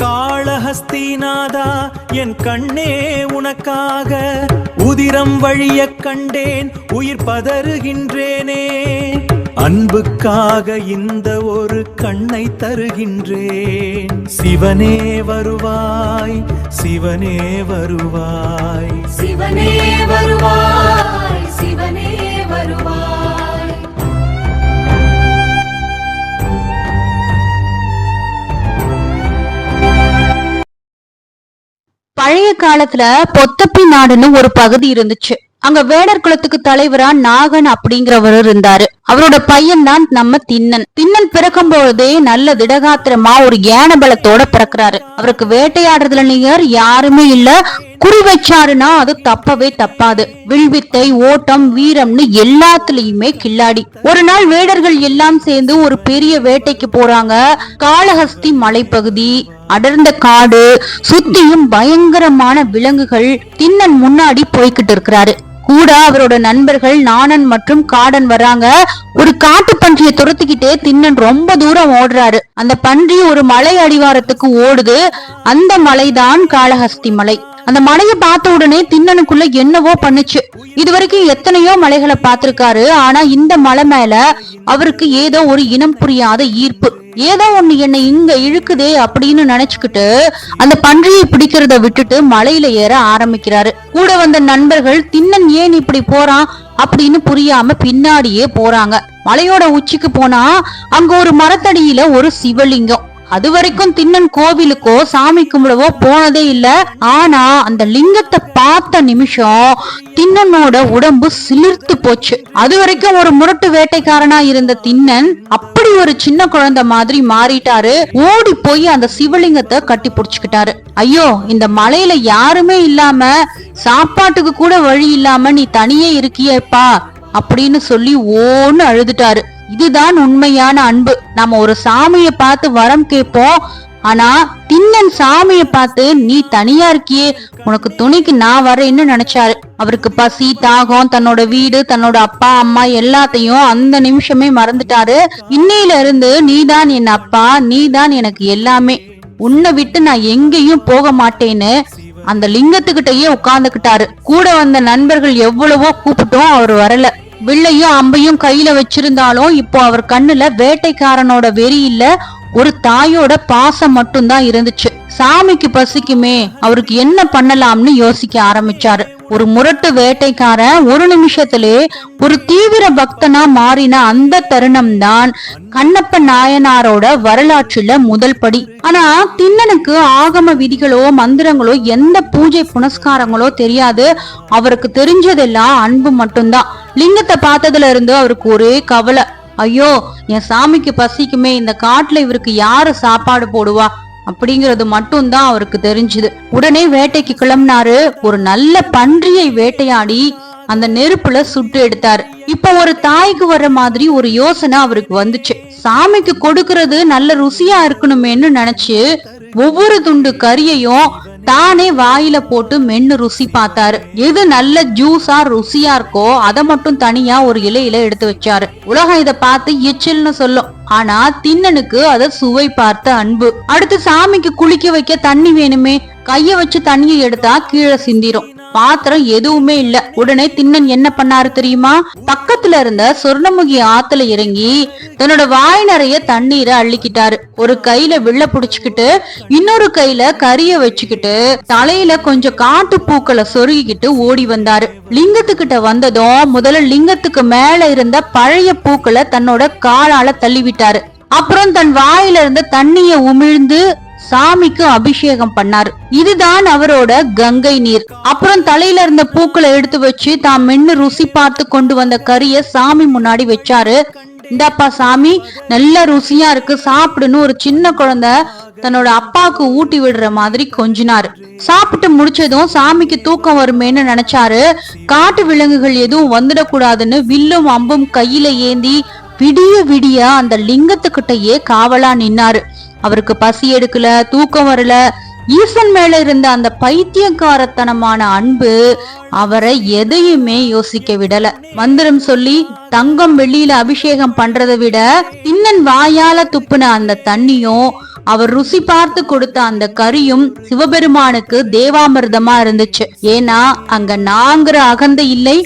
காளஹஸ்திநாதா என் கண்ணே உனக்காக உதிரம் வழிய கண்டேன், உயிர் பதறுகின்றேனே. அன்புக்காக இந்த ஒரு கண்ணை தருகின்றேன். சிவனே வருவாய், சிவனே வருவாய், சிவனே வருவாய், சிவனே வருவாய். பழைய காலத்துல பொத்தப்பி நாடுன்னு ஒரு பகுதி இருந்துச்சு. அங்க வேடர் குலத்துக்கு தலைவரா நாகன் அப்படிங்கிறவர் இருந்தாரு. அவரோட பையன் தான் நம்ம திண்ணன். திண்ணன் பிறக்கும் பொழுதே நல்ல திடகாத்திரமா ஒரு ஏன பலத்தோட பிறக்கிறாரு. அவருக்கு வேட்டையாடுறதுல நிகர் யாருமே இல்ல. குறி வச்சாருன்னா அது தப்பவே தப்பாது. வில்வித்தை, ஓட்டம், வீரம்னு எல்லாத்துலயுமே கில்லாடி. ஒரு நாள் வேடர்கள் எல்லாம் சேர்ந்து ஒரு பெரிய வேட்டைக்கு போறாங்க. காளஹஸ்தி மலைப்பகுதி, அடர்ந்த காடு, சுத்தியும் பயங்கரமான விலங்குகள். திண்ணன் முன்னாடி போய்கிட்டு இருக்கிறாரு. கூட அவரோட நண்பர்கள் நாணன் மற்றும் காடன் வர்றாங்க. ஒரு காட்டு பன்றியை துரத்திக்கிட்டே திண்ணன் ரொம்ப தூரம் ஓடுறாரு. அந்த பன்றி ஒரு மலை அடிவாரத்துக்கு ஓடுது. அந்த மலைதான் காளஹஸ்தி மலை. அந்த மலையை பார்த்த உடனே திண்ணனுக்குள்ள என்னவோ பண்ணுச்சு. இதுவரைக்கும் எத்தனையோ மலைகளை பார்த்திருக்காரு. ஆனா இந்த மலை மேல அவருக்கு ஏதோ ஒரு இனம் புரியாத ஈர்ப்பு. ஏதோ ஒண்ணு என்னை இங்க இழுக்குதே அப்படின்னு நினைச்சுக்கிட்டு அந்த பன்றியை பிடிக்கிறத விட்டுட்டு மலையில ஏற ஆரம்பிக்கிறாரு. கூட வந்த நண்பர்கள் திண்ணன் ஏன் இப்படி போறான் அப்படின்னு புரியாம பின்னாடியே போறாங்க. மலையோட உச்சிக்கு போனா அங்க ஒரு மரத்தடியில ஒரு சிவலிங்கம். அது வரைக்கும் திண்ணன் கோவிலுக்கோ சாமி கும்பிடவோ போனதே இல்ல. ஆனா அந்த லிங்கத்தை பார்த்த நிமிஷம் திண்ணனோட உடம்பு சிலிர்த்து போச்சு. அது வரைக்கும் ஒரு முரட்டு வேட்டைக்காரனா இருந்த திண்ணன் அப்படி ஒரு சின்ன குழந்தை மாதிரி மாறிட்டாரு. ஓடி போய் அந்த சிவலிங்கத்தை கட்டி புடிச்சுக்கிட்டாரு. ஐயோ, இந்த மலையில யாருமே இல்லாம சாப்பாட்டுக்கு கூட வழி இல்லாம நீ தனியே இருக்கியப்பா அப்படின்னு சொல்லி ஓன்னு அழுதுட்டாரு. இதுதான் உண்மையான அன்பு. நம்ம ஒரு சாமிய பார்த்து வரம் கேட்போம். ஆனா திண்ணன் சாமிய பார்த்து நீ தனியா இருக்கியே, உனக்கு துணைக்கு நான் வரேன்னு நினைச்சாரு. அவருக்கு பசி, தாகம், தன்னோட வீடு, தன்னோட அப்பா அம்மா எல்லாத்தையும் அந்த நிமிஷமே மறந்துட்டாரு. இன்னையில இருந்து நீதான் என் அப்பா, நீதான் எனக்கு எல்லாமே, உன்னை விட்டு நான் எங்கேயும் போக மாட்டேன்னு அந்த லிங்கத்துக்கிட்டயே உட்கார்ந்துகிட்டாரு. கூட வந்த நண்பர்கள் எவ்வளவோ கூப்பிட்டோம், அவர் வரல. வில்லையும் அம்பையும் கையில வச்சிருந்தாலும் இப்போ அவர் கண்ணுல வேட்டைக்காரனோட வெறி இல்ல, ஒரு தாயோட பாசம் மட்டும்தான் இருந்துச்சு. சாமிக்கு பசிக்குமே, அவருக்கு என்ன பண்ணலாம்னு யோசிக்க ஆரம்பிச்சாரு. ஒரு முரட்டு வேட்டைக்காரன் ஒரு நிமிஷத்திலே ஒரு தீவிர பக்தனா மாறின அந்த தருணம் தான் கண்ணப்ப நாயனாரோட வரலாற்றுல முதல் படி. ஆனா திண்ணனுக்கு ஆகம விதிகளோ மந்திரங்களோ எந்த பூஜை புனஸ்காரங்களோ தெரியாது. அவருக்கு தெரிஞ்சதெல்லாம் அன்பு மட்டும்தான். லிங்கத்தை பார்த்ததுல இருந்து அவருக்கு ஒரே கவலை. ஐயோ, என் சாமிக்கு பசிக்குமே, இந்த காட்டுல இவருக்கு யாரு சாப்பாடு போடுவா அப்படிங்கறது மட்டும் தான் அவருக்கு தெரிஞ்சுது. உடனே வேட்டைக்கு கிளம்பினாரு. ஒரு நல்ல பன்றியை வேட்டையாடி அந்த நெருப்புல சுட்டு எடுத்தாரு. இப்ப ஒரு தாய்க்கு வர்ற மாதிரி ஒரு யோசனை அவருக்கு வந்துச்சு. சாமிக்கு கொடுக்கறது நல்ல ருசியா இருக்கணுமேன்னு நினைச்சு ஒவ்வொரு துண்டு கறியையும் தானே வாயில போட்டு மென்னு ருசி பார்த்தாரு. எது நல்ல ஜூஸா ருசியா இருக்கோ அதை மட்டும் தனியா ஒரு இலையில எடுத்து வச்சாரு. உலகம் இத பார்த்து எச்சில்னு சொல்லும். ஆனா திண்ணனுக்கு அத சுவை பார்த்த அன்பு. அடுத்து சாமிக்கு குளிக்க வைக்க தண்ணி வேணுமே, கைய வச்சு தண்ணியை எடுத்தா கீழே சிந்திரும். பாத்திரம் எதுவுமே இல்ல. உடனே திண்ணன் என்ன பண்ணாரு தெரியுமா? பக்கத்துல இருந்த சொர்ணமுகி ஆத்துல இறங்கி தன்னோட வாய் நிறைய தண்ணீரை அள்ளிக்கிட்டாரு. ஒரு கையில வில்ல புடிச்சுக்கிட்டு இன்னொரு கையில கரிய வச்சுக்கிட்டு தலையில கொஞ்சம் காட்டு பூக்களை சொருகிக்கிட்டு ஓடி வந்தாரு. லிங்கத்துக்கிட்ட வந்ததும் முதல்ல லிங்கத்துக்கு மேல இருந்த பழைய பூக்களை தன்னோட காலால தள்ளிவிட்டாரு. அப்புறம் தன் வாயில இருந்த தண்ணிய உமிழ்ந்து சாமிக்கு அபிஷேகம் பண்ணாரு. இதுதான் அவரோட கங்கை நீர். அப்புறம் தலையில இருந்த பூக்களை எடுத்து வச்சு தாம் மென்னு ருசி பார்த்து கொண்டு வந்த கறிய சாமி முன்னாடி வச்சாரு. இந்தாப்பா சாமி, நல்ல ருசியா இருக்கு, சாப்பிடுன்னு ஒரு சின்ன குழந்தை தன்னோட அப்பாவுக்கு ஊட்டி விடுற மாதிரி கொஞ்சினாரு. சாப்பிட்டு முடிச்சதும் சாமிக்கு தூக்கம் வருமேன்னு நினைச்சாரு. காட்டு விலங்குகள் எதுவும் வந்துடக்கூடாதுன்னு வில்லும் அம்பும் கையில ஏந்தி விடிய விடிய அந்த லிங்கத்துக்கிட்டயே காவலா நின்னாரு. அவருக்கு பசி எடுக்கல, தூக்கம் வரல. ஈசன் மேல இருந்த அந்த பைத்தியக்காரத்தனமான அன்பு அவரை எதையுமே யோசிக்க விடல. மந்திரம் சொல்லி தங்கம் வெள்ளியில அபிஷேகம் பண்றதை விட திண்ணன் வாயால துப்புன அந்த தண்ணியும் அவர் ருசி பார்த்து கொடுத்த அந்த கறியும் சிவபெருமானுக்கு தேவாமிர்தமா இருந்துச்சு. ஏன்னா அங்க நாங்கிற அகந்தை இல்லை,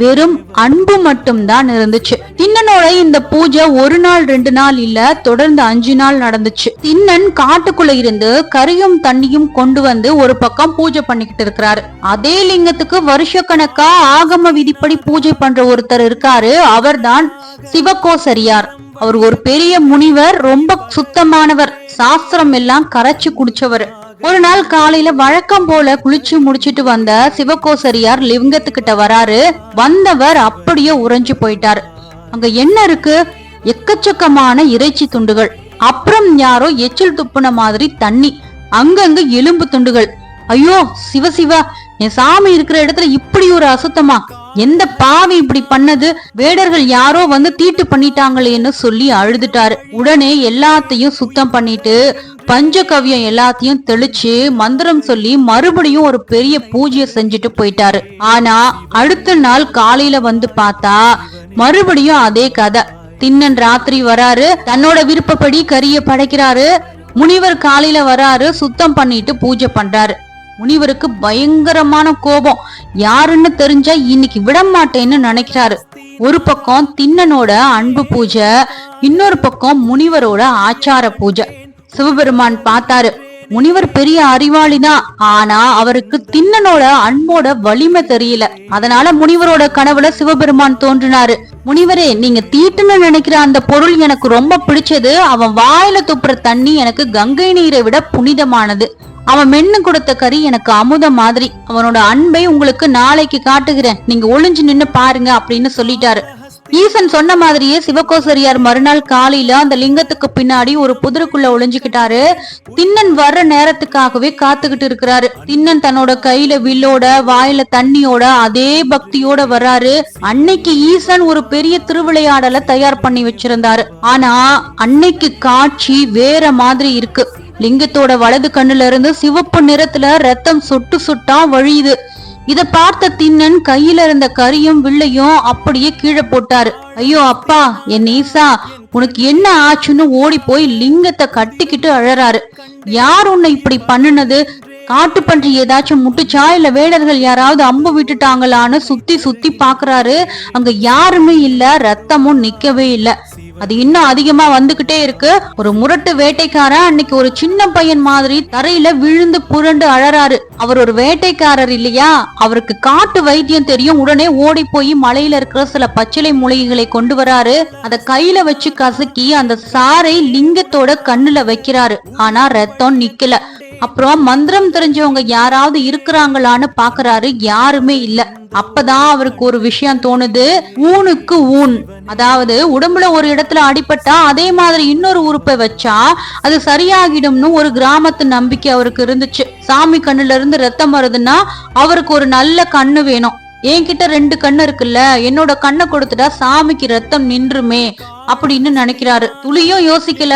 வெறும் அன்பு மட்டும் தான் இருந்துச்சு. திண்ணனோட இந்த பூஜை 1 நாள் 2 நாள் இல்ல, தொடர்ந்து 5 நாள் நடந்துச்சு. திண்ணன் காட்டுக்குள்ள இருந்து கரியும் தண்ணியும் கொண்டு வந்து ஒரு பக்கம் பூஜை பண்ணிக்கிட்டு இருக்கிறாரு. அதே லிங்கத்துக்கு வருஷக்கணக்கா ஆகம விதிப்படி பூஜை பண்ற ஒருத்தர் இருக்காரு. அவர்தான் சிவகோசரியார். அவர் ஒரு பெரிய முனிவர், ரொம்ப சுத்தமானவர், சாஸ்திரம் எல்லாம் கரைச்சு குடிச்சவர். ஒரு நாள் காலையில வழக்கம் போல குளிச்சு முடிச்சிட்டு வந்த சிவகோசரியார் லிங்கத்துக்கிட்ட வராரு. வந்தவர் அப்படியே உறைஞ்சு போயிட்டாரு. அங்க என்ன இருக்கு? எக்கச்சக்கமான இறைச்சி துண்டுகள், அப்புறம் யாரோ எச்சில் துப்புன மாதிரி தண்ணி, அங்கங்க எலும்பு துண்டுகள். ஐயோ சிவசிவா, என் சாமி இருக்கிற இடத்துல இப்படி ஒரு அசுத்தமா? எந்த பாவி இப்படி பண்ணது? வேடர்கள் யாரோ வந்து தீட்டு பண்ணிட்டாங்களேன்னு சொல்லி அழுதுட்டாரு. உடனே எல்லாத்தையும் சுத்தம் பண்ணிட்டு பஞ்சகவ்யம் எல்லாத்தையும் தெளிச்சு மந்திரம் சொல்லி மறுபடியும் ஒரு பெரிய பூஜையை செஞ்சுட்டு போயிட்டாரு. ஆனா அடுத்த நாள் காலையில வந்து பார்த்தா மறுபடியும் அதே கதை. திண்ணன் ராத்திரி வராரு, தன்னோட விருப்பப்படி கறிய படைக்கிறாரு. முனிவர் காலையில வராரு, சுத்தம் பண்ணிட்டு பூஜை பண்றாரு. முனிவருக்கு பயங்கரமான கோபம். யாருன்னு தெரிஞ்சா இன்னைக்கு விட மாட்டேன்னு நினைக்கிறாரு. ஒரு பக்கம் திண்ணனோட அன்பு பூஜை, இன்னொரு பக்கம் முனிவரோட ஆச்சார பூஜை. சிவபெருமான் பார்த்தாரு, முனிவர் பெரிய அறிவாளிதான், ஆனா அவருக்கு திண்ணனோட அன்போட வலிமை தெரியல. அதனால முனிவரோட கனவுல சிவபெருமான் தோன்றினாரு. முனிவரே, நீங்க தீட்டுன்னு நினைக்கிற அந்த பொருள் எனக்கு ரொம்ப பிடிச்சது. அவன் வாயில துப்புற தண்ணி எனக்கு கங்கை நீரை விட புனிதமானது. அவன் மென்னு கொடுத்த கறி எனக்கு அமுதம் மாதிரி. அவனோட அன்பை உங்களுக்கு நாளைக்கு காட்டுகிறேன், நீங்க ஒளிஞ்சு நின்னு பாருங்க அப்படின்னு சொல்லிட்டாரு. ஈசன் சொன்ன மாதிரியே சிவகோசரியார் மறுநாள் காலையில அந்த லிங்கத்துக்கு பின்னாடி ஒரு புதருக்குள்ள ஒளிஞ்சுக்கிட்டாரு. திண்ணன் வர்ற நேரத்துக்காகவே காத்துக்கிட்டு இருக்கிறாரு. திண்ணன் தன்னோட கையில வில்லோட, வாயில தண்ணியோட, அதே பக்தியோட வர்றாரு. அன்னைக்கு ஈசன் ஒரு பெரிய திருவிளையாடலை தயார் பண்ணி வச்சிருந்தாரு. ஆனா அன்னைக்கு காட்சி வேற மாதிரி இருக்கு. லிங்கத்தோட வலது கண்ணுல இருந்து சிவப்பு நிறத்துல ரத்தம் சொட்டு சொட்டா வழியுது. இத பார்த்த திண்ணன் கையில இருந்த கரியும் வில்லையும் அப்படியே கீழே போட்டாரு. ஐயோ அப்பா, என் ஈசா, உனக்கு என்ன ஆச்சுன்னு ஓடி போய் லிங்கத்தை கட்டிக்கிட்டு அழறாரு. யார் உன்னை இப்படி பண்ணுனது? காட்டு பன்றி ஏதாச்சும் முட்டுச்சா, இல்ல வேடர்கள் யாராவது அம்பு விட்டுட்டாங்களான்னு சுத்தி சுத்தி பாக்குறாரு. அங்க யாருமே இல்ல, ரத்தமும் நிக்கவே இல்ல. அது இன்னும் அதிகமா வந்துகிட்டே இருக்கு. ஒரு முரட்டு வேட்டைக்காரன் அன்னைக்கு ஒரு சின்ன பையன் மாதிரி தரையில விழுந்து புரண்டு அழறாரு. அவர் ஒரு வேட்டைக்காரர் இல்லையா, அவருக்கு காட்டு வைத்தியம் தெரியும். உடனே ஓடி போய் மலையில இருக்கிற சில பச்சிலை மூலிகைகளை கொண்டு வராரு. அத கையில வச்சு கசக்கி அந்த சாரை லிங்கத்தோட கண்ணுல வைக்கிறாரு. ஆனா ரத்தம் நிக்கல. அப்புறம் மந்திரம் தெரிஞ்சவங்க யாராவது இருக்கிறாங்களான்னு பாக்குறாரு, யாருமே இல்ல. அப்பதான் அவருக்கு ஒரு விஷயம் தோணுது. ஊனுக்கு ஊன், அதாவது உடம்புல ஒரு இடத்துல அடிபட்டா அதே மாதிரி இன்னொரு உறுப்பை வச்சா அது சரியாகிடும்னு ஒரு கிராமத்து நம்பிக்கை அவருக்கு இருந்துச்சு. சாமி கண்ணுல இருந்து ரத்தம் வருதுன்னா அவருக்கு ஒரு நல்ல கண்ணு வேணும். என்கிட்ட 2 கண்ணு இருக்குல்ல, என்னோட கண்ணை கொடுத்துட்டா சாமிக்கு ரத்தம் நின்றுமே அப்படின்னு நினைக்கிறாரு. துளியும் யோசிக்கல,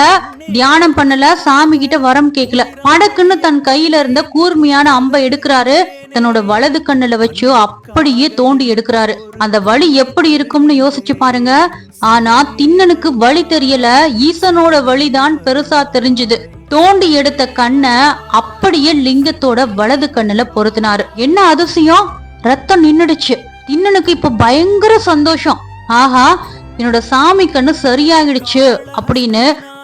தியானம் பண்ணல, சாமி கிட்ட வரம் கேட்கல. படக்குன்னு தன் கையில இருந்த கூர்மையான அம்பை எடுக்கிறாரு. தன்னோட வலது கண்ணுல வச்சு அப்படியே தோண்டி எடுக்கிறாரு. அந்த வலி எப்படி இருக்கும்னு யோசிச்சு பாருங்க. ஆனா திண்ணனுக்கு வலி தெரியல, ஈசனோட வலிதான் பெருசா தெரிஞ்சுது. தோண்டி எடுத்த கண்ணை அப்படியே லிங்கத்தோட வலது கண்ணுல பொருத்தினாரு. என்ன அதிசயம், ரத்தம் நின்னுடுச்சு. திண்ணனுக்கு இப்ப பயங்கர சந்தோஷம். ஆஹா, என்னோட சாமி கண்ணு சரியாகிடுச்சு அப்படின்னு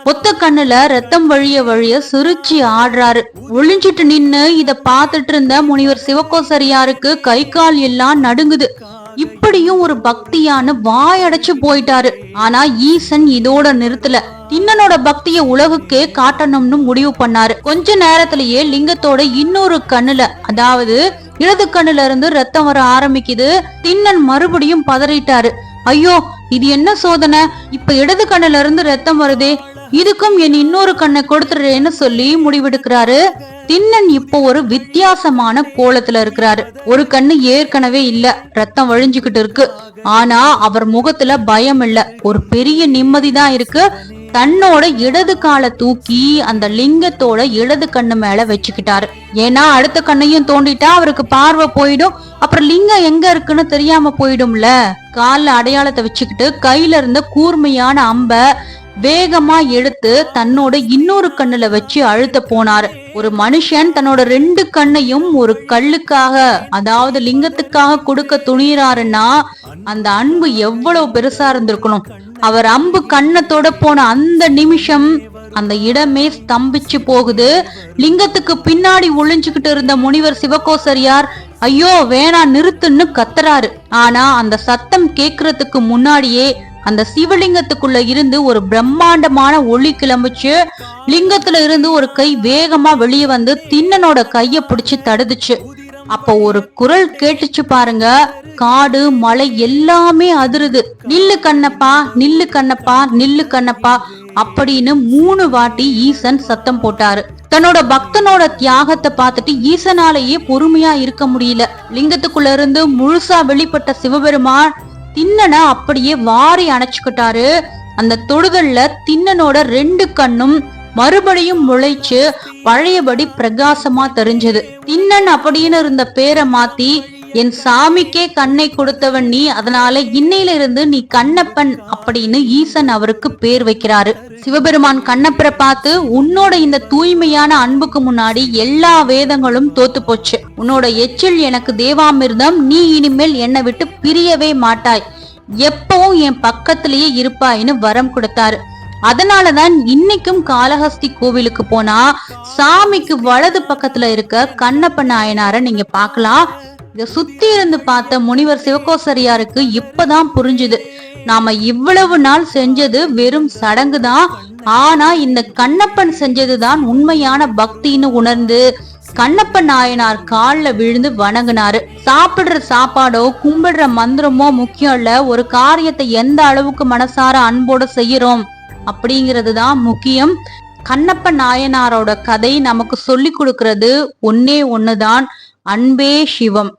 ஒத்த கண்ணுல ரத்தம் வழிய வழிய சிரிச்சு ஆடுறாரு. ஒளிஞ்சிட்டு நின்னு இத பாத்துட்டு இருந்த முனிவர் சிவகோசரியாருக்கு கை கால் எல்லாம் நடுங்குது. இப்படியும் ஒரு பக்தியான வாயடைச்சு போயிட்டாரு. ஆனா ஈசன் இதோட நிறுத்தல. திண்ணனோட பக்திய உலகுக்கே காட்டணும்னு முடிவு பண்ணாரு. கொஞ்ச நேரத்திலேயே லிங்கத்தோட இன்னொரு கண்ணுல, அதாவது இடது கண்ணுல இருந்து ரத்தம் வர ஆரம்பிக்குது. திண்ணன் மறுபடியும் பதறிட்டாரு. ஐயோ, இது என்ன சோதனை? இப்ப இடது கண்ணுல இருந்து ரத்தம் வருதே, இதுக்கும் என் இன்னொரு கண்ணை கொடுத்துறேன்னு சொல்லி முடிவெடுக்கிறாரு. திண்ணன் இப்போ ஒரு வித்தியாசமான கோலத்துல இருக்கிறாரு. ஒரு கண்ணு ஏற்கனவே இல்ல, ரத்தம் வழிஞ்சுகிட்டு இருக்கு. ஆனா அவர் முகத்துல பயம் இல்ல, ஒரு பெரிய நிம்மதிதான் இருக்கு. தன்னோட இடது காலை தூக்கி அந்த லிங்கத்தோட இடது கண்ணு மேல வச்சுக்கிட்டாரு. ஏன்னா அடுத்த கண்ணையும் தோண்டிட்டா அவருக்கு பார்வை போயிடும், அப்புறம் லிங்கம் எங்க இருக்குன்னு தெரியாம போயிடும்ல. கால்ல அடையாளத்தை வச்சுக்கிட்டு கையில இருந்த கூர்மையான அம்ப வேகமா எடுத்து தன்னோட இன்னொரு கண்ணுல வச்சு அழுத்த போனாரு. ஒரு மனுஷன் தன்னோட 2 கண்ணையும் ஒரு கல்லுக்காக, அதாவது லிங்கத்துக்காக கொடுக்க துணிறாருன்னா அந்த அன்பு எவ்வளவு பெருசா இருந்திருக்கணும். அவர் அம்பு கண்ணத்தோட போன அந்த நிமிஷம் அந்த இடமே ஸ்தம்பிச்சு போகுது. லிங்கத்துக்கு பின்னாடி ஒளிஞ்சுகிட்டு இருந்த முனிவர் சிவகோசரியார் ஐயோ வேணா நிறுத்துன்னு கத்துறாரு. ஆனா அந்த சத்தம் கேக்குறதுக்கு முன்னாடியே அந்த சிவலிங்கத்துக்குள்ள இருந்து ஒரு பிரம்மாண்டமான ஒளி கிளம்புச்சு. லிங்கத்துல இருந்து ஒரு கை வேகமா வெளியே வந்து திண்ணனோட கைய பிடிச்சு தடுதுச்சு. அப்போ ஒரு குரல் கேட்டுச்சு பாருங்க. காடு மலை எல்லாமே அதிருது. நில்லு கண்ணப்பா, நில்லு கண்ணப்பா, நில்லு கண்ணப்பா அப்படின்னு 3 வாட்டி ஈசன் சத்தம் போட்டாரு. தன்னோட பக்தனோட தியாகத்தை பார்த்துட்டு ஈசனாலேயே பொறுமையா இருக்க முடியல. லிங்கத்துக்குள்ள இருந்து முழுசா வெளிப்பட்ட சிவபெருமான் திண்ணனை அப்படியே வாரி அணைச்சுக்கிட்டாரு. அந்த தொடுதல்ல திண்ணனோட 2 கண்ணும் மறுபடியும் முளைச்சு பழையபடி பிரகாசமா தெரிஞ்சது. திண்ணன் அப்படின்னு இருந்த பேரை மாத்தி என் சாமிக்கே கண்ணை கொடுத்தவன் நீ, அதனால இன்னையில இருந்து நீ கண்ணப்பன் அப்படின்னு ஈசன் அவருக்கு பேர் வைக்கிறாரு. சிவபெருமான் கண்ணப்பரை பார்த்து உன்னோட இந்த தூய்மையான அன்புக்கு முன்னாடி எல்லா வேதங்களும் தோத்து போச்சு. உன்னோட எச்சில் எனக்கு தேவாமிர்தம், நீ இனிமேல் என்னை விட்டு பிரியவே மாட்டாய், எப்பவும் என் பக்கத்திலேயே இருப்பாயின்னு வரம் கொடுத்தாரு. அதனாலதான் இன்னைக்கும் காளஹஸ்தி கோவிலுக்கு போனா சாமிக்கு வலது பக்கத்துல இருக்க கண்ணப்ப நாயனார நீங்க பாக்கலாம். இத சுத்தி இருந்து பார்த்த முனிவர் சிவகோசரியாருக்கு இப்பதான் புரிஞ்சுது, நாம இவ்வளவு நாள் செஞ்சது வெறும் சடங்குதான், ஆனா இந்த கண்ணப்பன் செஞ்சதுதான் உண்மையான பக்தின்னு உணர்ந்து கண்ணப்ப நாயனார் கால்ல விழுந்து வணங்கினாரு. சாப்பிடுற சாப்பாடோ கும்பிடுற மந்திரமோ முக்கியம் இல்ல, ஒரு காரியத்தை எந்த அளவுக்கு மனசார அன்போட செய்யறோம் அப்படிங்கிறது தான் முக்கியம். கண்ணப்ப நாயனாரோட கதை நமக்கு சொல்லி கொடுக்கிறது ஒன்னே ஒண்ணுதான், அன்பே சிவம்.